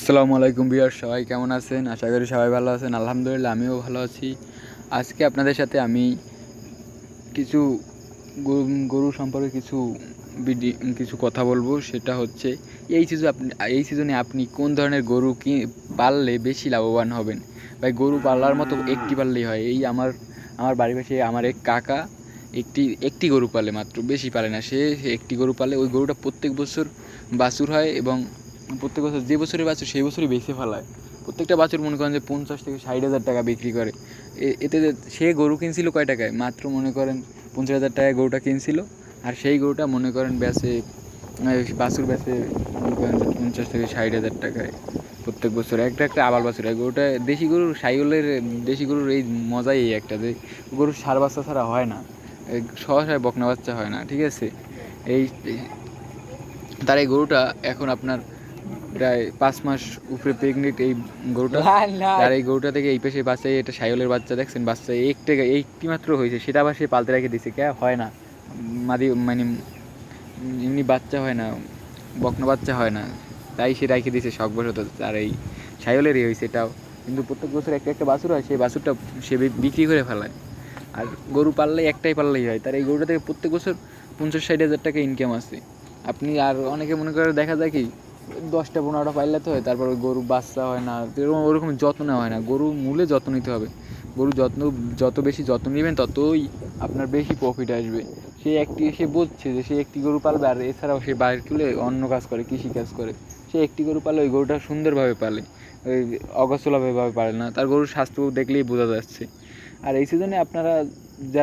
আসসালামু আলাইকুম ভিউয়ার্স, সবাই কেমন আছেন? আশা করি সবাই ভালো আছেন। আলহামদুলিল্লাহ আমিও ভালো আছি। আজকে আপনাদের সাথে আমি কিছু গরু সম্পর্কে কিছু কথা বলবো। সেটা হচ্ছে এই সিজনে আপনি কোন ধরনের গরু পাললে বেশি লাভবান হবেন। ভাই, গরু পালার মতো একটি পাললেই হয়। আমার বাড়ির পাশে আমার এক কাকা একটি গরু পালে, মাত্র, বেশি পালে না। সে একটি গরু পালে। ওই গরুটা প্রত্যেক বছর বাছুর হয় এবং প্রত্যেক বছর যে বছরই বাছুর সেই বছরই বেঁচে ফেলায়। প্রত্যেকটা বাছুর মনে করেন যে 50 থেকে 60 হাজার টাকা বিক্রি করে। এতে সে গরু কিনছিল কয় টাকায়? মাত্র মনে করেন 50 হাজার টাকায় গরুটা কিনছিল। আর সেই গরুটা মনে করেন বেচে, বাছুর বেচে মনে করেন যে 50 থেকে 60 হাজার টাকায় প্রত্যেক বছর। একটা আবাল বাছুর হয়। গরুটা দেশি গরুর, দেশি গরুর এই মজাই এই একটা যে গরুর ষাঁড় বাচ্চা ছাড়া হয় না, সহসায় বকনা বাচ্চা হয় না, ঠিক আছে? এই তার এই গরুটা এখন আপনার প্রায় 5 মাস উপরে প্রেগনেন্ট। এই গরুটা, আর এই গরুটা থেকে এই পেশে বাচ্চা, এটা সাইওলের বাচ্চা, দেখছেন? বাচ্চা একটি মাত্র হয়েছে, সেটা আবার সে পালতে রেখে দিছে। কে হয় না, মানে এমনি বাচ্চা হয় না, বকনা বাচ্চা হয় না, তাই সে রেখে দিয়েছে শখবশত। আর এই সাইওলেরই হয়েছে এটাও। কিন্তু প্রত্যেক বছর একটা একটা বাছুর হয়, সেই বাছুরটা সে বিক্রি করে ফেলায়। আর গরু পাললেই একটাই পাললেই হয়। তার এই গরুটা থেকে প্রত্যেক বছর 50-60 হাজার টাকা ইনকাম আছে। আপনি আর অনেকে মনে করে দেখা যায় কি 10টা-15টা পাইলে তো হয়, তারপর ওই গরু বাচ্চা হয় না, ওরকম যত্ন নেওয়া হয় না। গরু মূলে যত্ন নিতে হবে। গরু যত বেশি যত্ন নেবেন ততই আপনার বেশি প্রফিট আসবে। সে বুঝছে যে সে একটি গরু পালবে, আর এছাড়াও সে বাইরে তুলে অন্য কাজ করে, কৃষিকাজ করে। সে একটি গরু পালে, ওই গরুটা সুন্দরভাবে পালে, ওই অগোছালোভাবে পালে না। তার গরুর স্বাস্থ্য দেখলেই বোঝা যাচ্ছে। আর এই সিজনে আপনারা যারা